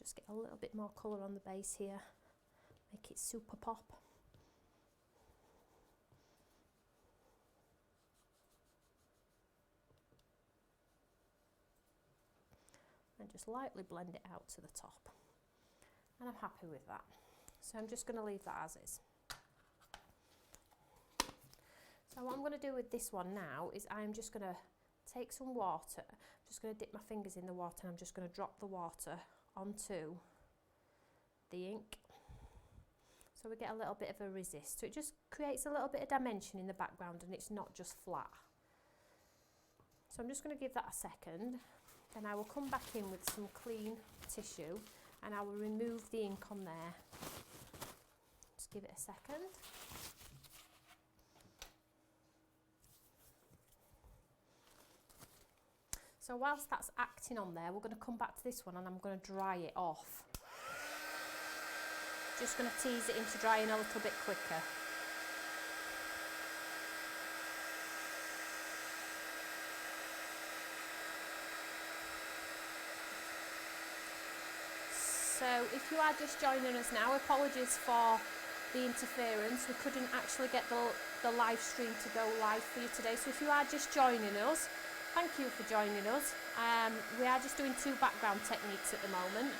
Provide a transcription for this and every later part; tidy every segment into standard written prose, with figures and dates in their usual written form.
Just get a little bit more colour on the base here, make it super pop. And just lightly blend it out to the top. And I'm happy with that. So I'm just going to leave that as is. So what I'm going to do with this one now is I'm just going to take some water. I'm just going to dip my fingers in the water and I'm just going to drop the water onto the ink. So we get a little bit of a resist. So it just creates a little bit of dimension in the background and it's not just flat. So I'm just going to give that a second. Then I will come back in with some clean tissue and I will remove the ink on there. Just give it a second. So whilst that's acting on there, we're going to come back to this one and I'm going to dry it off. Just going to tease it into drying a little bit quicker. So if you are just joining us now, apologies for the interference. We couldn't actually get the live stream to go live for you today. So if you are just joining us, thank you for joining us. We are just doing 2 background techniques at the moment.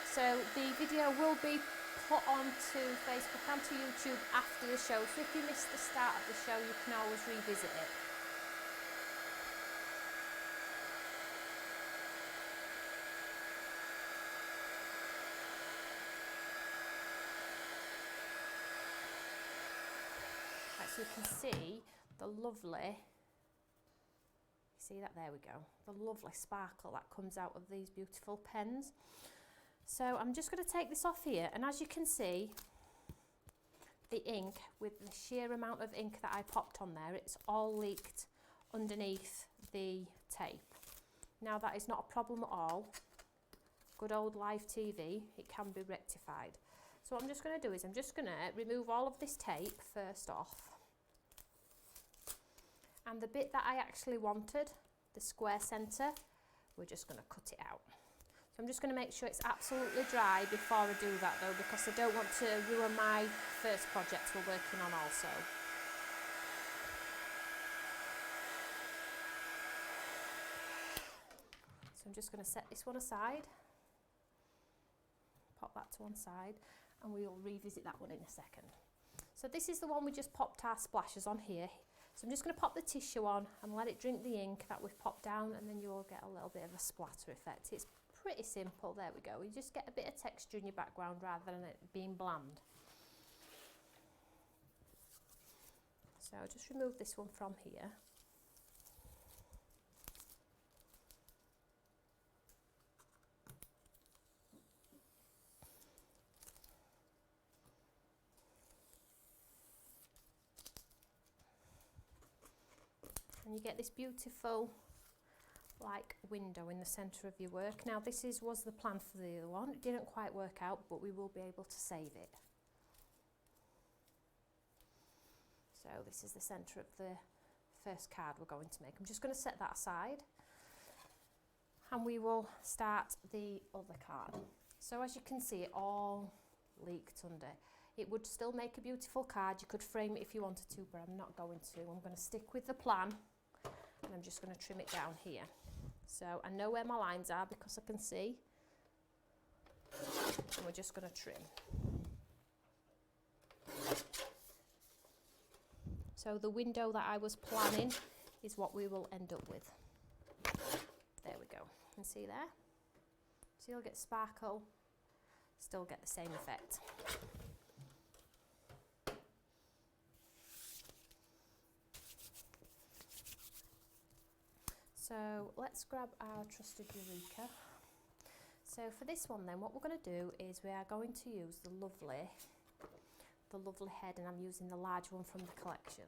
So the video will be put onto Facebook and to YouTube after the show. So if you missed the start of the show, you can always revisit it. So you can see the lovely, see that, there we go, the lovely sparkle that comes out of these beautiful pens. So I'm just going to take this off here, and as you can see, the ink, with the sheer amount of ink that I popped on there, it's all leaked underneath the tape. Now that is not a problem at all. Good old live TV, it can be rectified. So what I'm just going to do is I'm just going to remove all of this tape first off. And the bit that I actually wanted, the square centre, we're just going to cut it out. So I'm just going to make sure it's absolutely dry before I do that though, because I don't want to ruin my first project we're working on also. So I'm just going to set this one aside, pop that to one side, and we'll revisit that one in a second. So this is the one we just popped our splashes on here. So I'm just going to pop the tissue on and let it drink the ink that we've popped down, and then you'll get a little bit of a splatter effect. It's pretty simple. There we go. You just get a bit of texture in your background rather than it being bland. So I'll just remove this one from here. And you get this beautiful like window in the centre of your work. Now this was the plan for the other one. It didn't quite work out, but we will be able to save it. So this is the centre of the first card we're going to make. I'm just going to set that aside and we will start the other card. So as you can see, it all leaked under. It would still make a beautiful card. You could frame it if you wanted to, but I'm not going to. I'm going to stick with the plan and I'm just going to trim it down here. So I know where my lines are because I can see, and we're just going to trim. So the window that I was planning is what we will end up with. There we go. You can see there. So you'll get sparkle, still get the same effect. So let's grab our trusted Eureka. So for this one then, what we're going to do is we are going to use the lovely head, and I'm using the large one from the collection.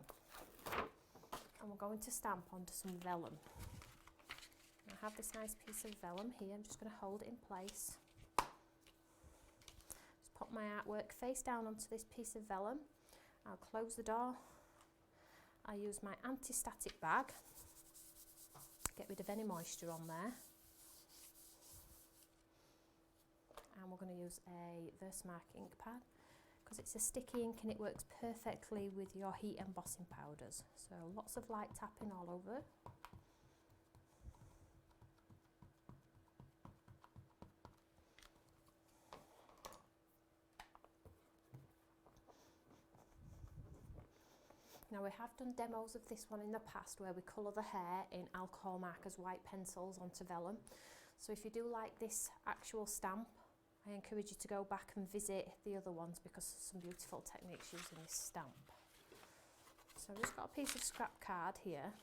And we're going to stamp onto some vellum. I have this nice piece of vellum here. I'm just going to hold it in place. Just pop my artwork face down onto this piece of vellum. I'll close the door. I'll use my anti-static bag. Get rid of any moisture on there. and we're going to use a Versamark ink pad because it's a sticky ink and it works perfectly with your heat embossing powders. So lots of light tapping all over. Now we have done demos of this one in the past where we colour the hair in alcohol markers, white pencils onto vellum. So if you do like this actual stamp, I encourage you to go back and visit the other ones because there's some beautiful techniques using this stamp. So I've just got a piece of scrap card here.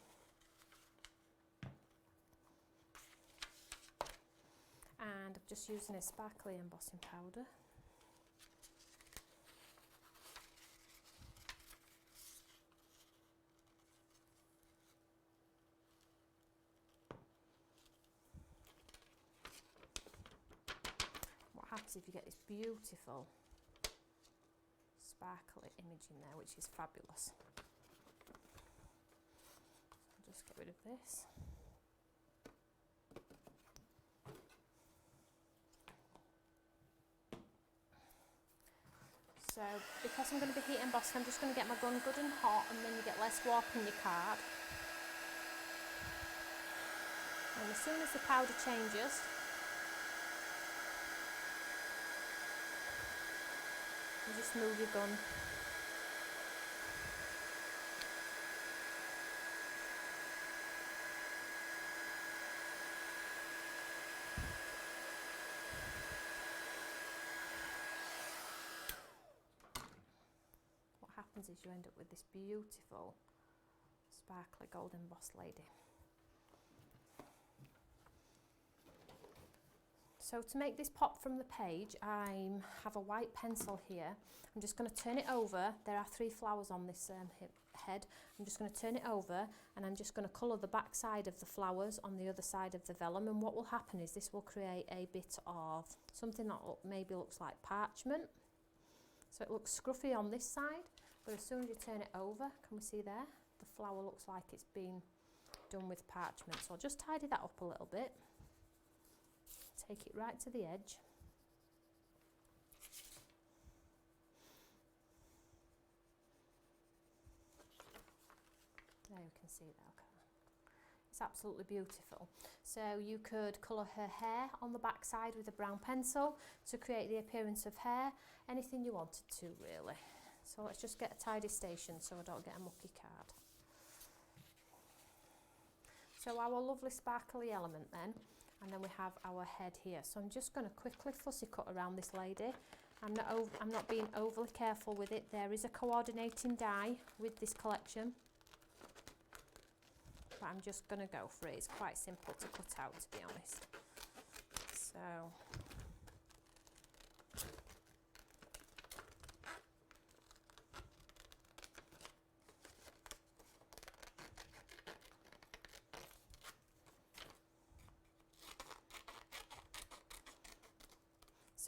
And I'm just using a sparkly embossing powder. Happens if you get this beautiful sparkly image in there, which is fabulous. I'll just get rid of this. So because I'm going to be heat embossing, I'm just going to get my gun good and hot, and then you get less warp in your card. And as soon as the powder changes, you just move your gun. What happens is you end up with this beautiful sparkly gold embossed lady. So to make this pop from the page, I have a white pencil here. I'm just going to turn it over. There are 3 flowers on this head. I'm just going to turn it over and I'm just going to colour the back side of the flowers on the other side of the vellum. And what will happen is this will create a bit of something that maybe looks like parchment. So it looks scruffy on this side, but as soon as you turn it over, can we see there? The flower looks like it's been done with parchment. So I'll just tidy that up a little bit. Take it right to the edge. There you can see that. Okay. It's absolutely beautiful. So you could colour her hair on the back side with a brown pencil to create the appearance of hair, anything you wanted to really. So let's just get a tidy station so I don't get a mucky card. So our lovely sparkly element then. And then we have our head here. So I'm just going to quickly fussy cut around this lady. I'm not being overly careful with it. There is a coordinating die with this collection, but I'm just going to go for it. It's quite simple to cut out, to be honest. So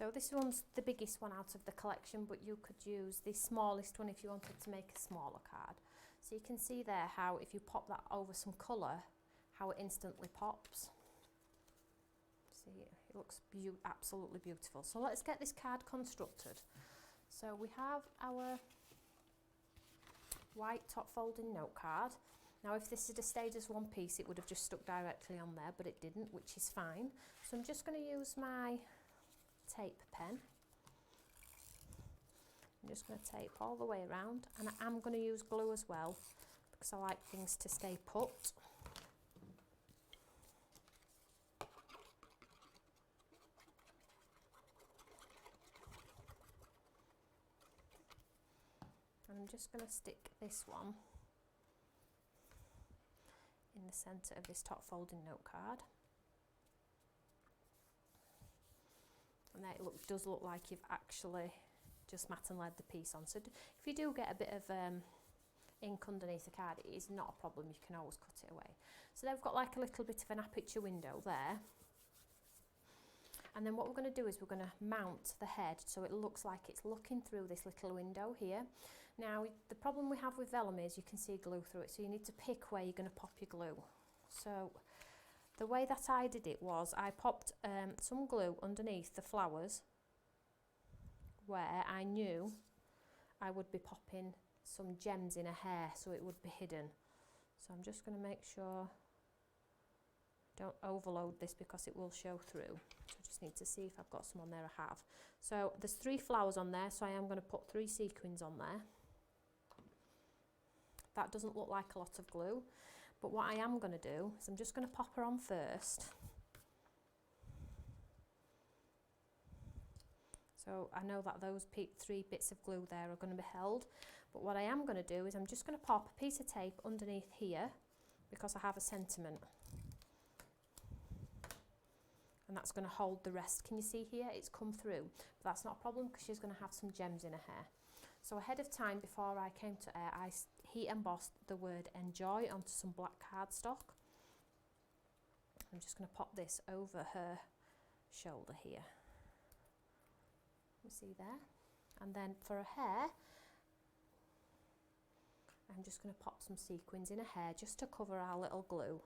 So this one's the biggest one out of the collection, but you could use the smallest one if you wanted to make a smaller card. So you can see there how if you pop that over some colour, how it instantly pops. See, it looks absolutely beautiful. So let's get this card constructed. So we have our white top folding note card. Now if this had stayed as one piece, it would have just stuck directly on there, but it didn't, which is fine. So I'm just going to use my tape pen. I'm just going to tape all the way around, and I am going to use glue as well because I like things to stay put. And I'm just going to stick this one in the centre of this top folding note card. And there it does look like you've actually just mat and lead the piece on. So if you do get a bit of ink underneath the card, it is not a problem. You can always cut it away. So they've got like a little bit of an aperture window there. And then what we're going to do is we're going to mount the head so it looks like it's looking through this little window here. Now the problem we have with vellum is you can see glue through it, so you need to pick where you're going to pop your glue. So the way that I did it was I popped some glue underneath the flowers where I knew I would be popping some gems in her hair, so it would be hidden. So I'm just going to make sure, don't overload this because it will show through. So I just need to see if I've got some on there. I have. So there's 3 flowers on there, so I am going to put 3 sequins on there. That doesn't look like a lot of glue, but what I am going to do is I'm just going to pop her on first. So I know that those 3 bits of glue there are going to be held, but what I am going to do is I'm just going to pop a piece of tape underneath here because I have a sentiment. And that's going to hold the rest. Can you see here? It's come through. But that's not a problem because she's going to have some gems in her hair. So ahead of time, before I came to air, I heat embossed the word enjoy onto some black cardstock. I'm just going to pop this over her shoulder here. You see there? And then for her hair, I'm just going to pop some sequins in her hair just to cover our little glue.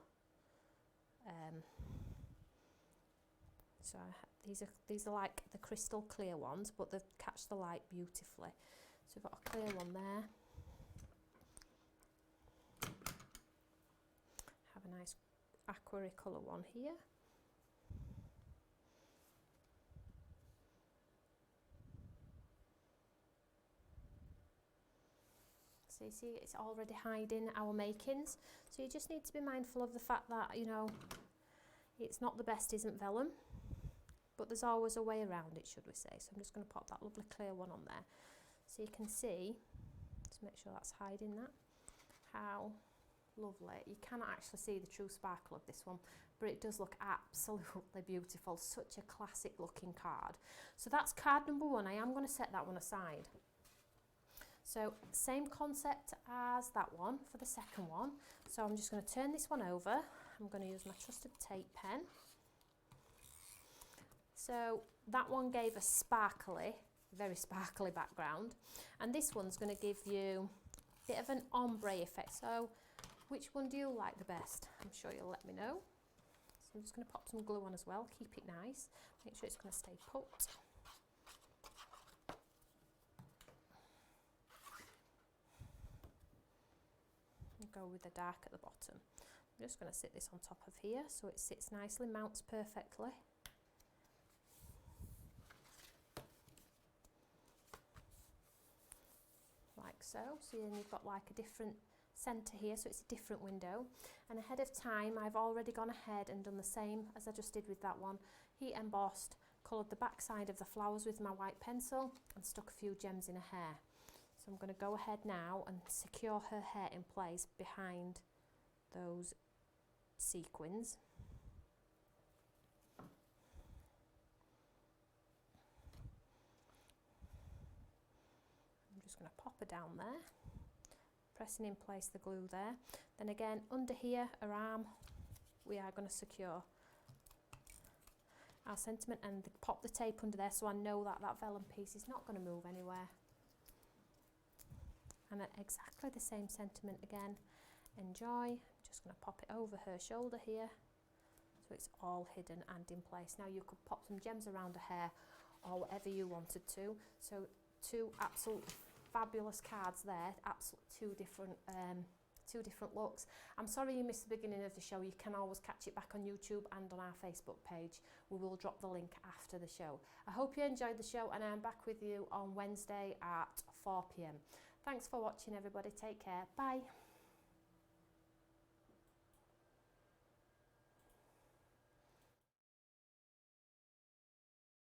So these are like the crystal clear ones, but they catch the light beautifully. So we've got a clear one there. Have a nice aqua colour one here. So you see it's already hiding our makings. So you just need to be mindful of the fact that, you know, it's not the best isn't vellum, but there's always a way around it, should we say. So I'm just going to pop that lovely clear one on there. So you can see, just make sure that's hiding that, how lovely. You cannot actually see the true sparkle of this one, but it does look absolutely beautiful. Such a classic looking card. So that's card number 1. I am going to set that one aside. So same concept as that one for the second one. So I'm just going to turn this one over. I'm going to use my trusted tape pen. So that one gave a sparkly, very sparkly background, and this one's going to give you a bit of an ombre effect. So which one do you like the best? I'm sure you'll let me know. So I'm just going to pop some glue on as well, keep it nice, make sure it's going to stay put. And go with the dark at the bottom. I'm just going to sit this on top of here so it sits nicely, mounts perfectly. Like so. So then you've got like a different centre here, so it's a different window. And ahead of time I've already gone ahead and done the same as I just did with that one. Heat embossed, coloured the back side of the flowers with my white pencil and stuck a few gems in her hair. So I'm going to go ahead now and secure her hair in place behind those sequins. I'm just going to pop her down there, pressing in place the glue there. Then again under here, her arm, we are going to secure our sentiment and pop the tape under there so I know that that vellum piece is not going to move anywhere. And exactly the same sentiment again, enjoy. I'm just going to pop it over her shoulder here so it's all hidden and in place. Now you could pop some gems around her hair or whatever you wanted to. So 2 absolute fabulous cards there, two different looks. I'm sorry you missed the beginning of the show. You can always catch it back on YouTube and on our Facebook page. We will drop the link after the show. I hope you enjoyed the show and I'm back with you on Wednesday at 4 p.m. Thanks for watching everybody. Take care. Bye.